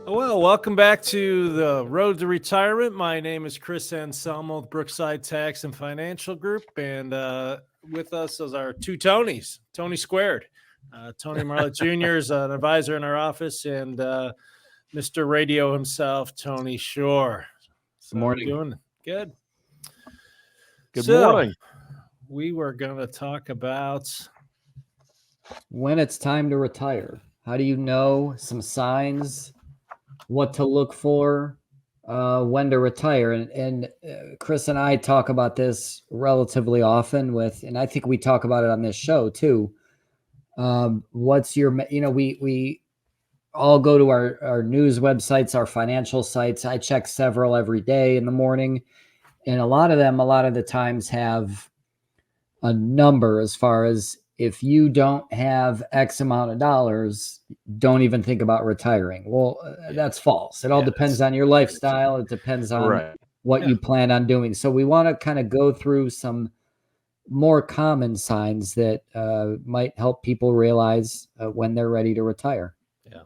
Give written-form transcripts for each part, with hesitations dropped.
Well, welcome back to the Road to Retirement. My name is Chris Anselmo with Brookside Tax and Financial Group, and with us is our two Tonys, Tony Squared. Tony Marlett Jr. is an advisor in our office, and Mr. Radio himself, Tony Shore. So Good morning. How you doing? Good. Good morning. We were going to talk about when it's time to retire. How do you know some signs, what to look for, when to retire? And Chris and I talk about this relatively often and I think we talk about it on this show too. What's your, we all go to our news websites, our financial sites. I check several every day in the morning, and a lot of the times have a number as far as, if you don't have X amount of dollars, don't even think about retiring. Well, that's false. It all depends on your lifestyle. It depends on what you plan on doing. So we want to kind of go through some more common signs that might help people realize when they're ready to retire. Yeah.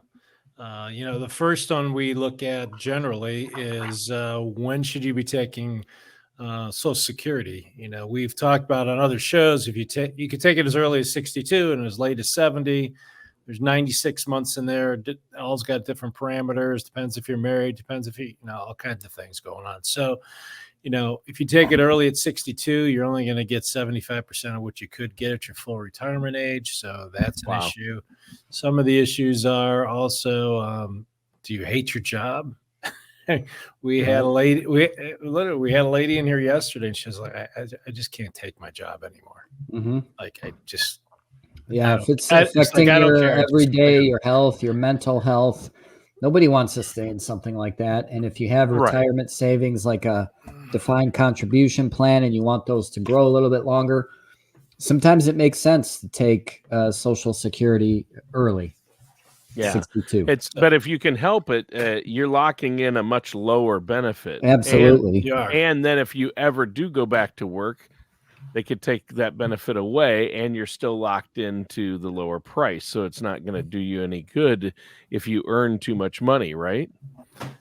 The first one we look at generally is when should you be taking Social Security. We've talked about on other shows, if you could take it as early as 62 and as late as 70. There's 96 months in there. All's got different parameters. Depends if you're married. Depends if you all kinds of things going on. So, if you take it early at 62, you're only going to get 75% of what you could get at your full retirement age. So that's an issue. Some of the issues are also, do you hate your job? We had a lady. We had a lady in here yesterday, and she was like, "I just can't take my job anymore. Mm-hmm. Like I just." If it's affecting your everyday, your health, your mental health, nobody wants to stay in something like that. And if you have retirement savings, like a defined contribution plan, and you want those to grow a little bit longer, sometimes it makes sense to take Social Security early. Yeah, 62. But if you can help it, you're locking in a much lower benefit. Absolutely. And then if you ever do go back to work, they could take that benefit away, and you're still locked into the lower price. So it's not going to do you any good if you earn too much money, right?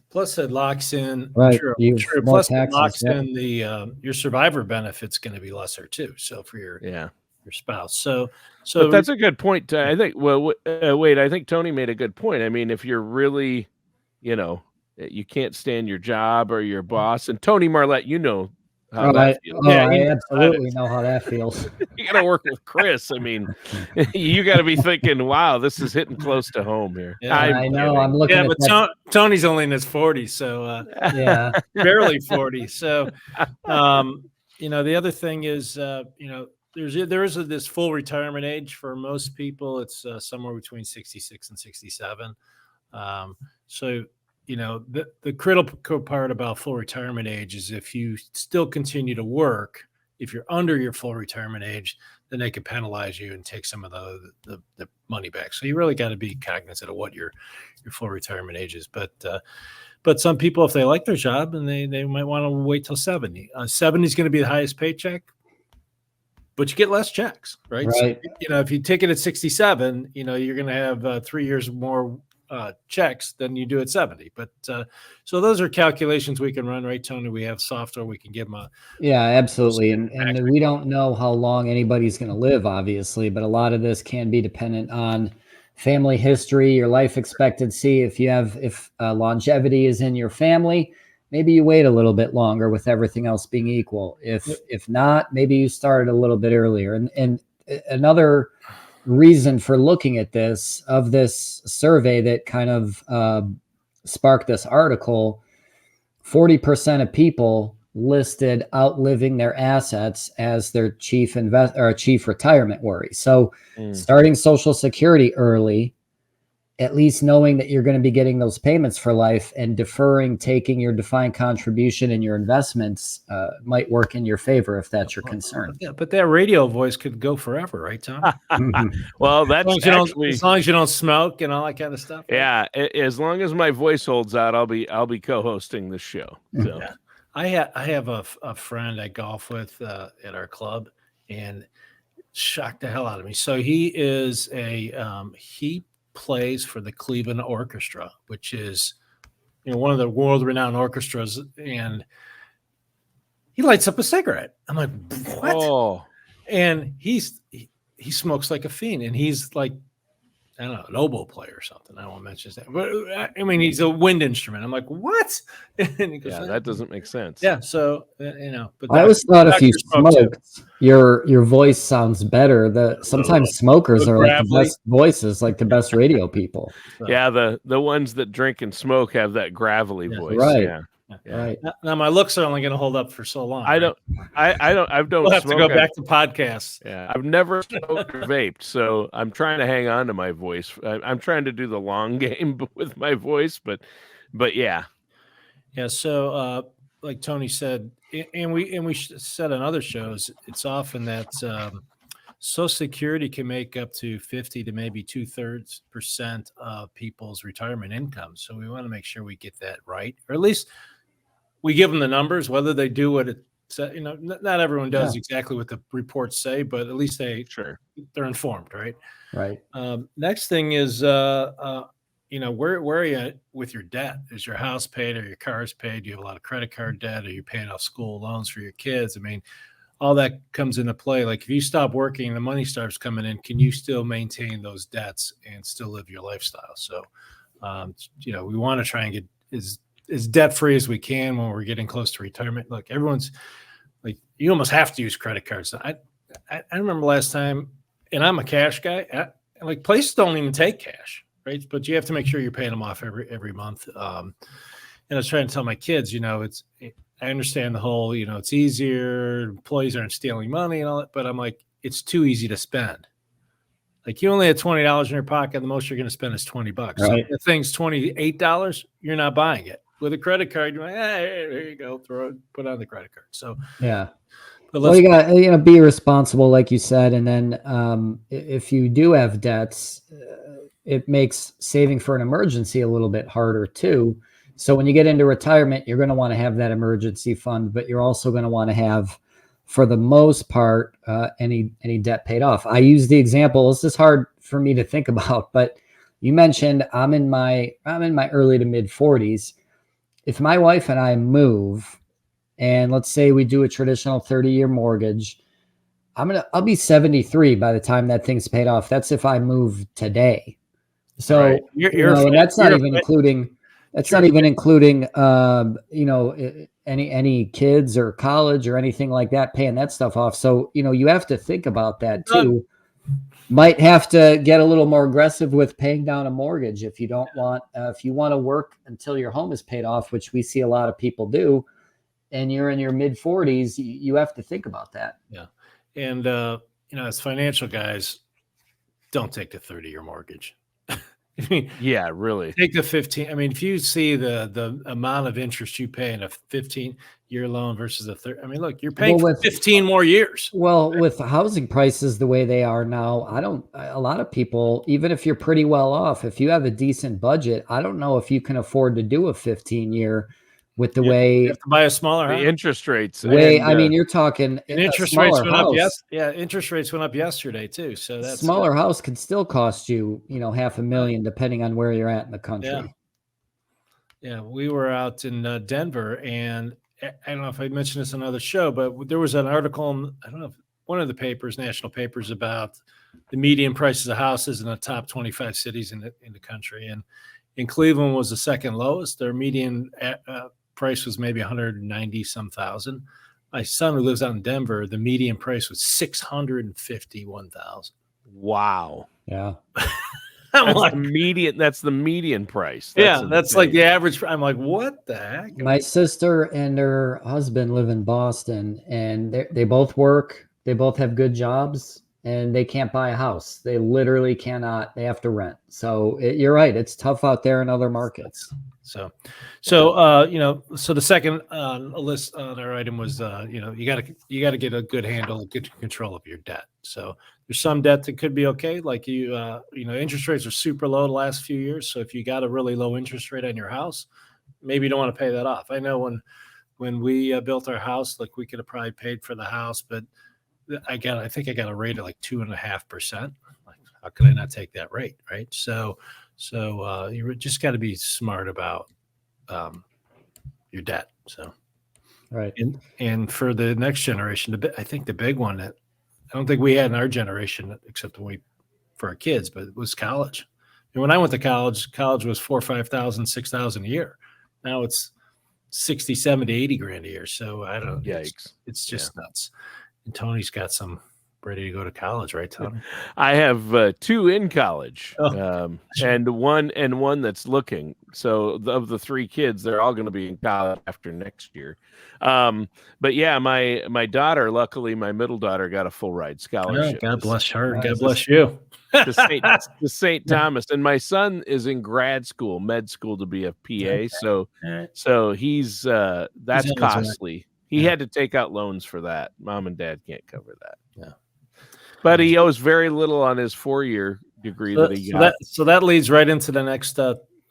Plus, it locks in. Right. True. Plus, it locks in the your survivor benefit's going to be lesser too. So for your spouse. So but that's a good point. I think. Well, wait. I think Tony made a good point. I mean, if you're really, you can't stand your job or your boss, and Tony Marlett, how that feels. I absolutely know how that feels. You got to work with Chris. I mean, you got to be thinking, "Wow, this is hitting close to home here." Yeah, I know. I'm looking. Yeah, but Tony's only in his 40s, so barely 40. So, the other thing is, there is this full retirement age for most people. It's somewhere between 66 and 67. So, the critical part about full retirement age is if you still continue to work, if you're under your full retirement age, then they could penalize you and take some of the money back. So you really got to be cognizant of what your full retirement age is. But some people, if they like their job, and they might want to wait till 70. 70 is going to be the highest paycheck, but you get less checks, right? Right. So, if you take it at 67, you're going to have 3 years more checks than you do at 70. But so those are calculations we can run, right, Tony? We have software we can give them. Absolutely. And we don't know how long anybody's going to live, obviously, but a lot of this can be dependent on family history, your life expectancy. If longevity is in your family, maybe you wait a little bit longer with everything else being equal. If not, maybe you start a little bit earlier. And another reason for looking at this survey that kind of sparked this article, 40% of people listed outliving their assets as their chief retirement worry. So starting Social Security early, at least knowing that you're going to be getting those payments for life, and deferring taking your defined contribution and your investments might work in your favor if that's your concern. Yeah, but that radio voice could go forever, right, Tom? Well, that's as long as you don't smoke and all that kind of stuff. Yeah, as long as my voice holds out, I'll be co-hosting this show. So. Yeah. I have a friend I golf with at our club, and shocked the hell out of me. So he is he plays for the Cleveland Orchestra, which is one of the world-renowned orchestras, and he lights up a cigarette. I'm like, what? Oh, And he smokes like a fiend, and he's like, I don't know, an oboe player or something. I don't want to mention his name, but I mean, he's a wind instrument. I'm like, what? And he goes, yeah, that doesn't make sense. yeah. So but I always thought if you doctors smoke too. smoked, your voice sounds better. Sometimes smokers are like the gravelly. best voices, like the best radio people. So, Yeah, the ones that drink and smoke have that gravelly Yeah. voice. Right. Yeah. Yeah. Right. now my looks are only going to hold up for so long. I don't. I don't. We'll have to smoke. go back to podcasts. Yeah, I've never smoked or vaped, so I'm trying to hang on to my voice. I'm trying to do the long game with my voice, but yeah. Yeah. So, like Tony said, and we said on other shows, it's often that Social Security can make up to 50 to maybe 2/3% of people's retirement income. So we want to make sure we get that right, or at least we give them the numbers, whether they do what it said. Not everyone does exactly what the reports say, but at least they're informed, right? Right. Next thing is, where are you at with your debt? Is your house paid? Or your car's paid? Do you have a lot of credit card debt? Are you paying off school loans for your kids? I mean, all that comes into play. Like if you stop working, the money starts coming in. Can you still maintain those debts and still live your lifestyle? So, we want to try and get as debt free as we can when we're getting close to retirement. Look, everyone's like, you almost have to use credit cards. I remember last time, and I'm a cash guy. Like places don't even take cash, right? But you have to make sure you're paying them off every month. And I was trying to tell my kids, I understand the whole, it's easier. Employees aren't stealing money and all that, but I'm like, it's too easy to spend. Like you only have $20 in your pocket. The most you're going to spend is $20. Right. So if the thing's $28, you're not buying it. With a credit card, you're like, hey, there you go, put on the credit card. So yeah. But Well, you got to be responsible, like you said, and then if you do have debts, it makes saving for an emergency a little bit harder too. So when you get into retirement, you're going to want to have that emergency fund, but you're also going to want to have, for the most part, any debt paid off. I use the example. This is hard for me to think about, but you mentioned I'm in my early to mid 40s. If my wife and I move, and let's say we do a traditional 30-year mortgage, I'll be 73 by the time that thing's paid off. That's if I move today. So right. and that's not even including any kids or college or anything like that, paying that stuff off. So you have to think about that too. Might have to get a little more aggressive with paying down a mortgage if you don't want if you want to work until your home is paid off, which we see a lot of people do, and you're in your mid 40s, you have to think about that. Yeah. And as financial guys, don't take the 30-year mortgage. I mean, yeah, really. Take the 15. I mean, if you see the amount of interest you pay in a 15-year loan versus a 30, I mean, look, you're paying for 15 more years. Well, with housing prices the way they are now, a lot of people, even if you're pretty well off, if you have a decent budget, I don't know if you can afford to do a 15-year with the way you have to buy a smaller house. The interest rates. I mean, you're talking interest rates went up. Yeah, interest rates went up yesterday too. So that's smaller house can still cost you, $500,000 depending on where you're at in the country. Yeah, we were out in Denver, and I don't know if I mentioned this on another show, but there was an article, I don't know if one of the papers, national papers, about the median prices of houses in the top 25 cities in the country, and in Cleveland was the second lowest. Their median price was maybe 190 some thousand. My son, who lives out in Denver, the median price was 651,000. Wow. Yeah. That's the median price. That's like the average. I'm like, what the heck? My sister and her husband live in Boston, and they both work. They both have good jobs, and they can't buy a house. They literally cannot. They have to rent. So you're right. It's tough out there in other markets. So the second list on our item was, you got to get a good handle, good control of your debt. So there's some debt that could be okay. Like interest rates are super low the last few years. So if you got a really low interest rate on your house, maybe you don't want to pay that off. I know when we built our house, like we could have probably paid for the house, but I think I got a rate of like 2.5%. Like, how could I not take that rate? Right. So you just got to be smart about your debt. So, Right. and for the next generation, I think the big one that I don't think we had in our generation, except for our kids, but it was college. And when I went to college was 4, 5,000, 6,000 a year. Now it's 60, 70, 80 grand a year. So I don't, Yikes. it's just nuts. And Tony's got some ready to go to college, right, Tony? I have 2 in college, Oh, and one that's looking. So of the 3 kids, they're all going to be in college after next year. But yeah, my daughter, luckily, my middle daughter got a full ride scholarship. God bless her. Nice. God bless you. to St. Thomas, and my son is in grad school, med school, to be a PA. Okay. So he's that's on his way. costly. He Yeah. had to take out loans for that. Mom and dad can't cover that. Yeah. But he owes very little on his 4-year degree that he got. So that leads right into the next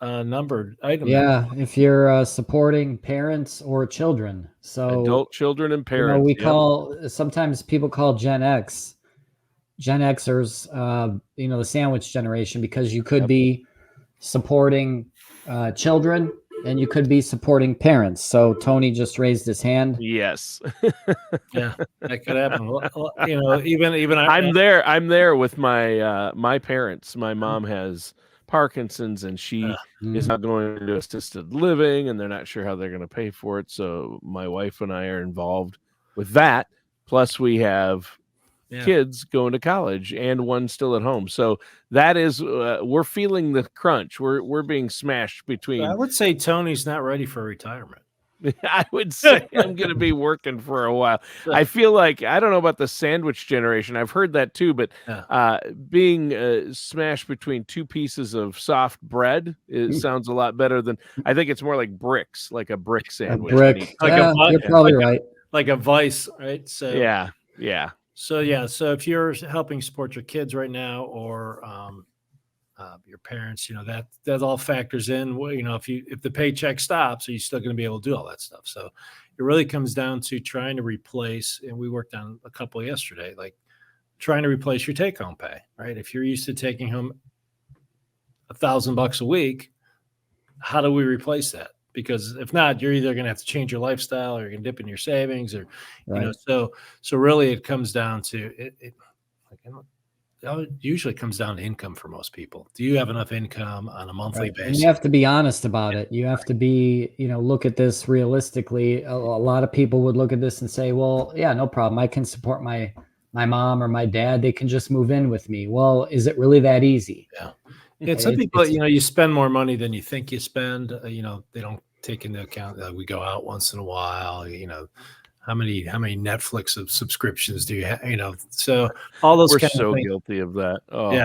numbered item. Yeah, if you're supporting parents or children. So Adult children and parents. we call, sometimes people call Gen Xers, the sandwich generation, because you could be supporting children and you could be supporting parents. So Tony just raised his hand. Yes. Yeah, that could happen. Even I'm there with my parents. My mom has Parkinson's, and she is not going to assisted living, and they're not sure how they're going to pay for it. So my wife and I are involved with that. Plus, we have kids going to college and one still at home. So that is, we're feeling the crunch. We're being smashed between. I would say Tony's not ready for retirement. I would say I'm going to be working for a while. I feel like, I don't know about the sandwich generation. I've heard that too, but being smashed between 2 pieces of soft bread, it sounds a lot better than, I think it's more like bricks, like a brick sandwich. A brick. You're probably right. Like a vice, right? So yeah. So if you're helping support your kids right now, or your parents, that all factors in. Well, if the paycheck stops, are you still going to be able to do all that stuff? So it really comes down to trying to replace, and we worked on a couple yesterday, like trying to replace your take-home pay, right? If you're used to taking home $1,000 a week, how do we replace that? Because if not, you're either going to have to change your lifestyle, or you're going to dip in your savings, or so really it comes down to it usually comes down to income for most people. Do you have enough income on a monthly basis? And you have to be honest about it. You have to be, look at this realistically. A lot of people would look at this and say, well, yeah, no problem. I can support my mom or my dad. They can just move in with me. Well, is it really that easy? Yeah. Some people, you spend more money than you think you spend. They don't take into account that we go out once in a while, how many Netflix subscriptions do you have? So all those. We're kind so of things. guilty of that. Oh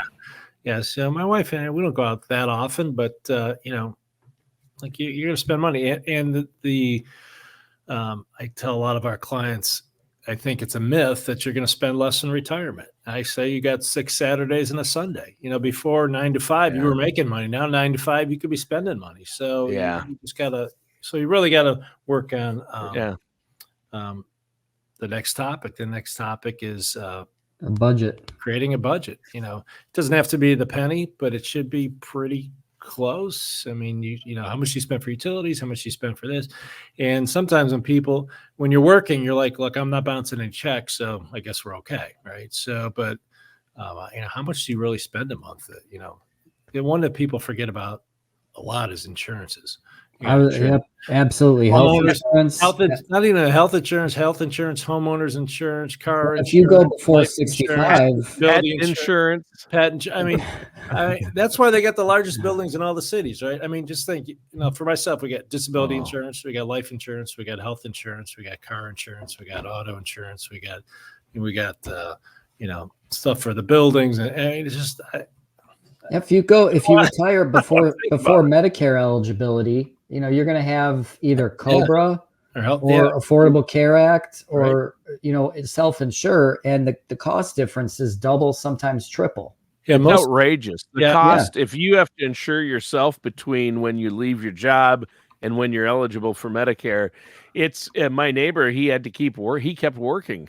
yeah. So my wife and I, we don't go out that often, but like you're going to spend money, and I tell a lot of our clients, I think it's a myth that you're going to spend less in retirement. I say you got 6 Saturdays and a Sunday. Before 9 to 5, you were making money. Now 9 to 5, you could be spending money. So you just gotta. So you really got to work on. The next topic. The next topic is a budget. Creating a budget. It doesn't have to be the penny, but it should be pretty close. I mean, how much you spend for utilities, how much you spend for this. And sometimes when you're working, you're like, look, I'm not bouncing any checks, so I guess we're okay, right? So, but how much do you really spend a month? The one that people forget about a lot is insurances. Absolutely. Health insurance. Not even health insurance, homeowners insurance, car insurance. If you go before 65, pet insurance. That's why they got the largest buildings in all the cities, right? I mean, just think, for myself, we got disability insurance, we got life insurance, we got health insurance, we got car insurance, we got auto insurance, we got stuff for the buildings, and it's just. If you retire before Medicare eligibility, you're going to have either COBRA or Affordable Care Act, or self-insure, and the cost difference is double, sometimes triple. Yeah, outrageous. The cost, if you have to insure yourself between when you leave your job and when you're eligible for Medicare, it's my neighbor. He had to he kept working,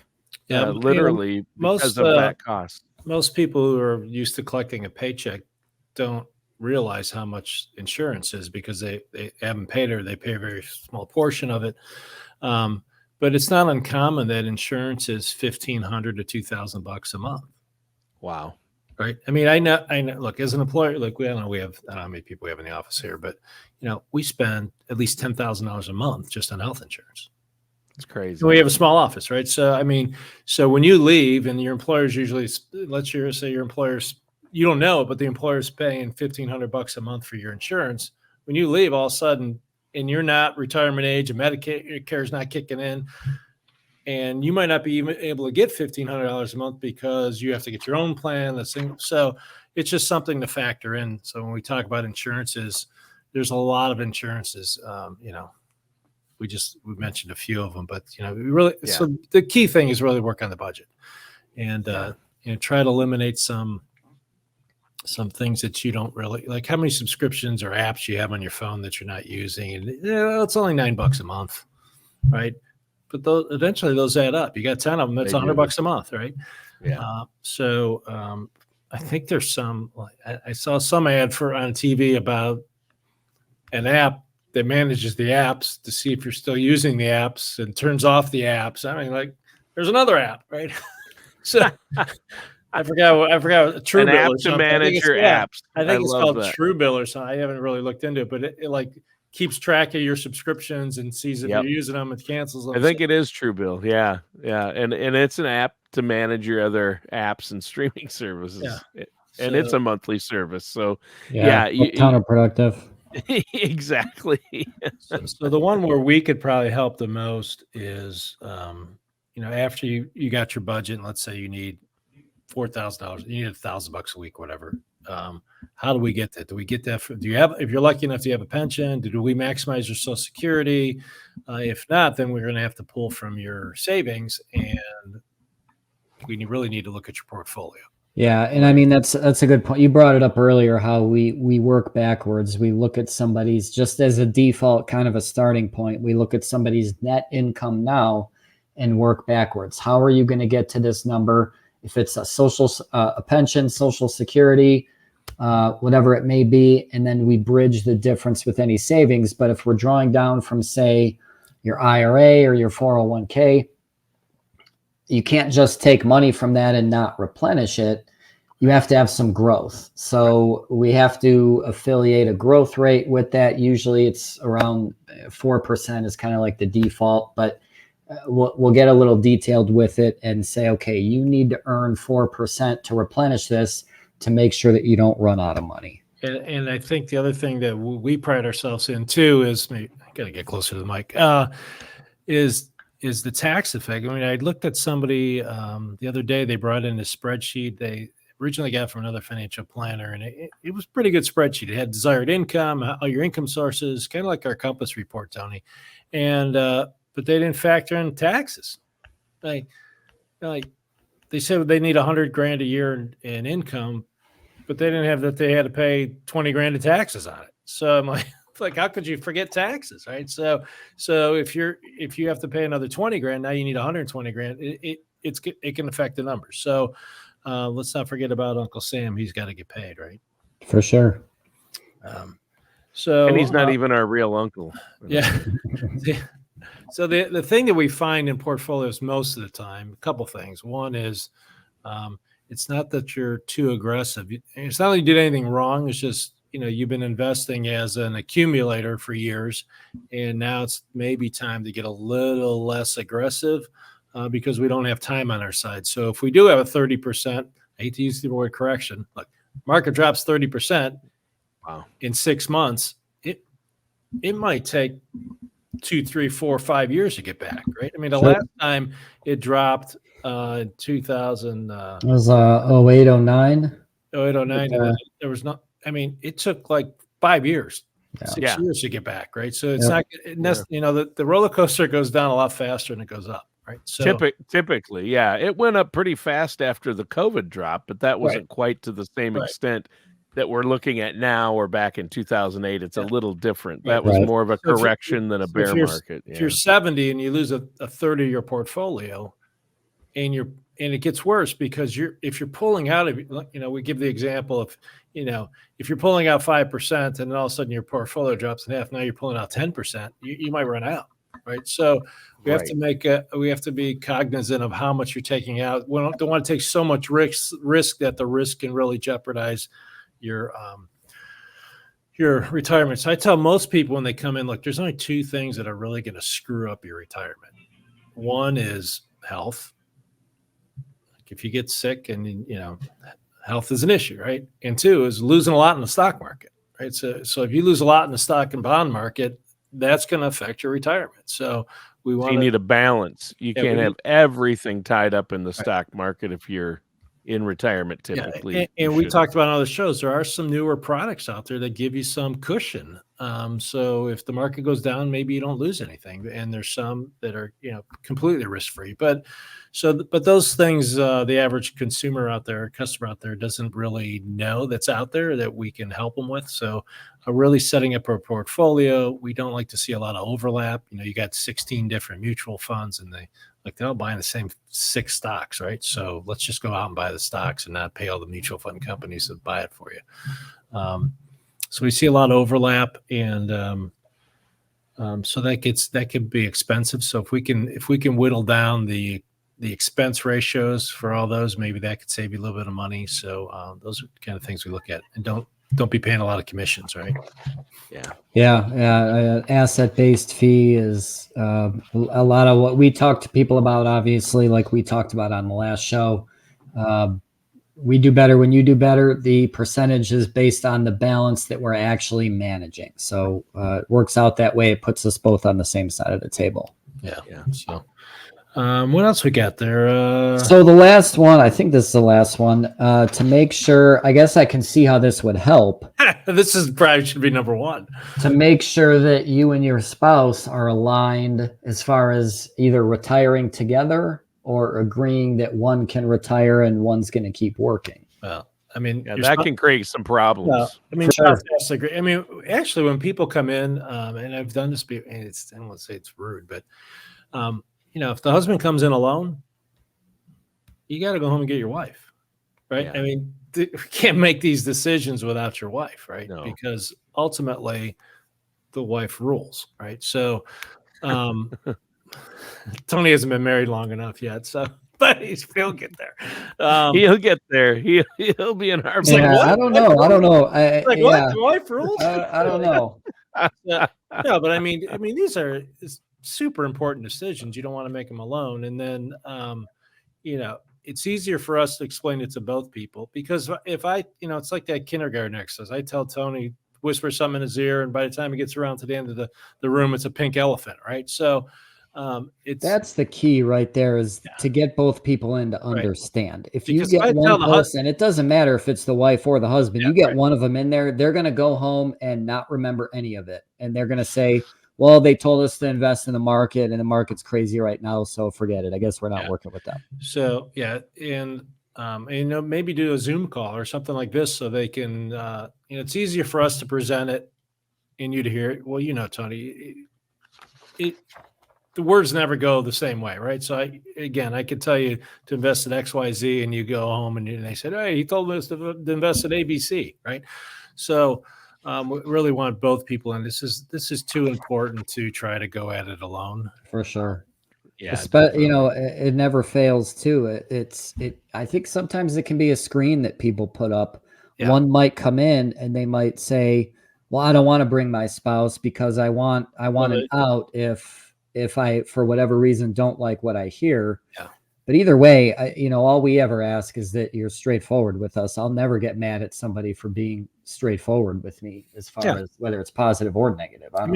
literally because of that cost. Most people who are used to collecting a paycheck don't realize how much insurance is because they haven't paid or they pay a very small portion of it. But it's not uncommon that insurance is $1,500 to $2,000 a month. Wow. Right. I mean, I know, look, as an employer, like I don't know how many people we have in the office here, but we spend at least $10,000 a month just on health insurance. It's crazy. We have a small office, right? So, I mean, so when you leave and your employer's usually, let's say your employer's, you don't know, but the employer's paying $1,500 a month for your insurance. When you leave, all of a sudden, and you're not retirement age and Medicare is not kicking in, and you might not be even able to get $1,500 a month because you have to get your own plan. So it's just something to factor in. So when we talk about insurances, there's a lot of insurances. We mentioned a few of them, but so the key thing is really work on the budget and try to eliminate some things that you don't really like. How many subscriptions or apps you have on your phone that you're not using, and it's only $9 a month, right? But eventually those add up. You got 10 of them. That's $100 a month, right? Yeah. I think there's some. I saw some ad on TV about an app that manages the apps to see if you're still using the apps and turns off the apps. I mean, like, there's another app, right? So I forgot Truebill. An app to manage your apps. I think it's called that. Truebill or something. I haven't really looked into it, but it like keeps track of your subscriptions and sees if you're using them and cancels them. I think it is Truebill. Yeah. And it's an app to manage your other apps and streaming services. Yeah. And it's a monthly service. So counterproductive. Exactly. So the one where we could probably help the most is, after you got your budget, and let's say you need $4,000, you need $1,000 a week, whatever. How do we get that? Do we get that? If you're lucky enough to have a pension, do we maximize your Social Security? If not, then we're going to have to pull from your savings, and we really need to look at your portfolio. Yeah, and I mean that's a good point. You brought it up earlier how we work backwards. We look at somebody's, just as a default kind of a starting point, we look at somebody's net income now and work backwards. How are you going to get to this number? If it's a pension, Social Security, whatever it may be, and then we bridge the difference with any savings. But if we're drawing down from, say, your IRA or your 401k, you can't just take money from that and not replenish it. You have to have some growth. So we have to affiliate a growth rate with that. Usually it's around 4% is kind of like the default, but we'll get a little detailed with it and say, okay, you need to earn 4% to replenish this to make sure that you don't run out of money. And I think the other thing that we pride ourselves in too is, I got to get closer to the mic, is the tax effect. I mean, I looked at somebody the other day, they brought in a spreadsheet they originally got from another financial planner, and it was a pretty good spreadsheet. It had desired income, all your income sources, kind of like our Compass report, Tony. And, but they didn't factor in taxes. Like they said they need $100,000 a year in income, but they didn't have that. They had to pay $20,000 in taxes on it. So I'm like, how could you forget taxes, right? So if you have to pay another $20,000, now you need $120,000. It can affect the numbers. So let's not forget about Uncle Sam. He's got to get paid, right? For sure. And he's not even our real uncle. Yeah. So the thing that we find in portfolios most of the time, a couple things. One is it's not that you're too aggressive. It's not that you did anything wrong. It's just, you've been investing as an accumulator for years, and now it's maybe time to get a little less aggressive because we don't have time on our side. So if we do have a 30%, I hate to use the word correction, like market drops 30% in 6 months, it might take 2, 3, 4, 5 years to get back, right? I mean, the last time it dropped in 2000. It was 08, 09. 08, 09. There was not, I mean, it took like 5 years, 6 years to get back, right? So it's not, the roller coaster goes down a lot faster than it goes up, right? So typically, it went up pretty fast after the COVID drop, but that wasn't quite to the same extent that we're looking at now or back in 2008. It's a little different. That was more of a correction than a bear market. If you're 70 and you lose a third of your portfolio and it gets worse because if you're pulling out of, we give the example of, if you're pulling out 5% and then all of a sudden your portfolio drops in half, now you're pulling out 10%, you might run out, right? So we have to we have to be cognizant of how much you're taking out. We don't want to take so much risk that the risk can really jeopardize your retirement. So I tell most people when they come in, look, there's only two things that are really going to screw up your retirement. One is health. Like if you get sick and, health is an issue, right? And two is losing a lot in the stock market, right? So if you lose a lot in the stock and bond market, that's going to affect your retirement. So you need a balance. You can't have everything tied up in the stock market if you're in retirement typically. Yeah, and we talked about on other shows, there are some newer products out there that give you some cushion. So if the market goes down, maybe you don't lose anything. And there's some that are, completely risk-free. But those things, the average consumer out there, customer out there doesn't really know that's out there that we can help them with. So really setting up a portfolio, we don't like to see a lot of overlap. You got 16 different mutual funds and they're all buying the same 6 stocks, right? So let's just go out and buy the stocks and not pay all the mutual fund companies to buy it for you. So we see a lot of overlap, and so that can be expensive. So if we can whittle down the expense ratios for all those, maybe that could save you a little bit of money. So those are the kind of things we look at, and don't be paying a lot of commissions, right? Yeah. Asset-based fee is a lot of what we talk to people about, obviously, like we talked about on the last show. We do better when you do better. The percentage is based on the balance that we're actually managing. So it works out that way. It puts us both on the same side of the table. Yeah. So what else we got there? So the last one, I think this is the last one, to make sure, I guess I can see how this would help. This is probably should be number one. To make sure that you and your spouse are aligned as far as either retiring together or agreeing that one can retire and one's going to keep working. Well, I mean, that can create some problems. No, I mean, sure. I mean, actually, when people come in, and I've done this, and I don't want to say it's rude, but if the husband comes in alone, you got to go home and get your wife, right? Yeah. I mean, we can't make these decisions without your wife, right? No. Because ultimately, the wife rules, right? So, Tony hasn't been married long enough yet, so but he'll get there. He'll get there. He'll be in our. I don't know. What? The wife rules? I don't know. No, but I mean, these are super important decisions. You don't want to make them alone, and then it's easier for us to explain it to both people, because if it's like that kindergarten exercise. I tell Tony, whisper something in his ear, and by the time he gets around to the end of the room, it's a pink elephant, right? So. That's the key right there, is to get both people in to understand. Right. If you get one person, it doesn't matter if it's the wife or the husband, you get one of them in there, they're going to go home and not remember any of it. And they're going to say, well, they told us to invest in the market and the market's crazy right now, so forget it. I guess we're not working with them. So, and maybe do a Zoom call or something like this so they can, it's easier for us to present it and you to hear it. Well, Tony, the words never go the same way, right? So I could tell you to invest in XYZ, and you go home and they said, hey, he told us to invest in ABC, right? So we really want both people, and this is too important to try to go at it alone. For sure. Yeah. It never fails too. I think sometimes it can be a screen that people put up. Yeah. One might come in and they might say, well, I don't want to bring my spouse because I want an out if I, for whatever reason, don't like what I hear. Yeah. But either way, all we ever ask is that you're straightforward with us. I'll never get mad at somebody for being straightforward with me as far as whether it's positive or negative. I'd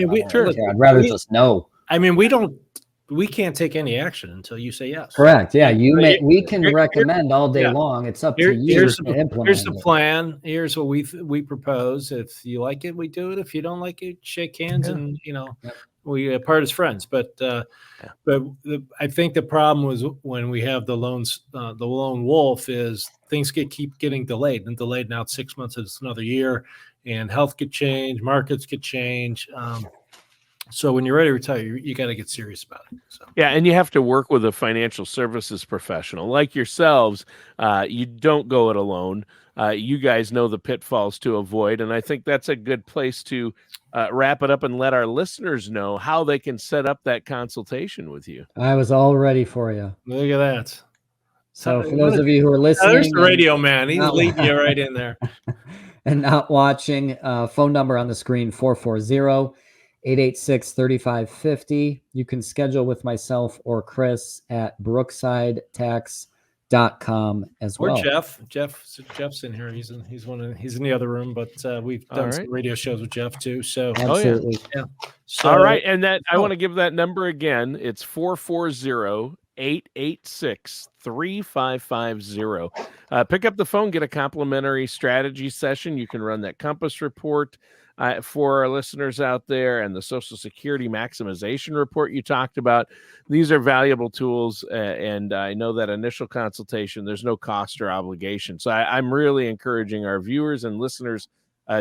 rather just know. I mean, we can't take any action until you say yes. Correct. Yeah. We can recommend all day long. It's up to you to implement. Here's the plan. Here's what we propose. If you like it, we do it. If you don't like it, shake hands and, we part as friends. But I think the problem was when we have the lone wolf is things keep getting delayed. Now it's 6 months, it's another year, and health could change, markets could change. So when you're ready to retire, you got to get serious about it. So. Yeah, and you have to work with a financial services professional like yourselves. You don't go it alone. You guys know the pitfalls to avoid, and I think that's a good place to wrap it up and let our listeners know how they can set up that consultation with you. I was all ready for you. Look at that. So for those of you who are listening, there's the radio man. He's not- leading you right in there. and not watching, phone number on the screen, 440-886-3550. You can schedule with myself or Chris at brooksidetax.com as Or well. Jeff's in here. He's in the other room, but we've done some radio shows with Jeff too. So Absolutely. yeah. So, All right, and I want to give that number again. It's 440-886-3550. Pick up the phone, get a complimentary strategy session. You can run that Compass report for our listeners out there, and the Social Security maximization report you talked about. These are valuable tools, and I know that initial consultation, there's no cost or obligation. So I'm really encouraging our viewers and listeners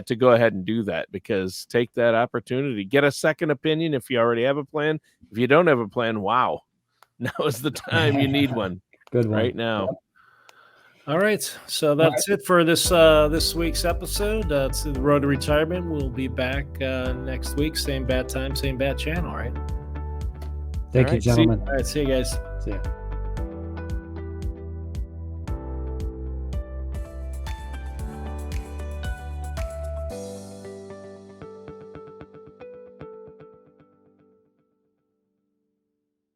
to go ahead and do that, because take that opportunity. Get a second opinion if you already have a plan. If you don't have a plan, wow, now is the time you need one. Good one. Right now. Yep. All right. So that's it for this week's episode. It's the Road to Retirement. We'll be back next week. Same bad time, same bad channel, right? Thank you, gentlemen. All right. See you guys. See ya.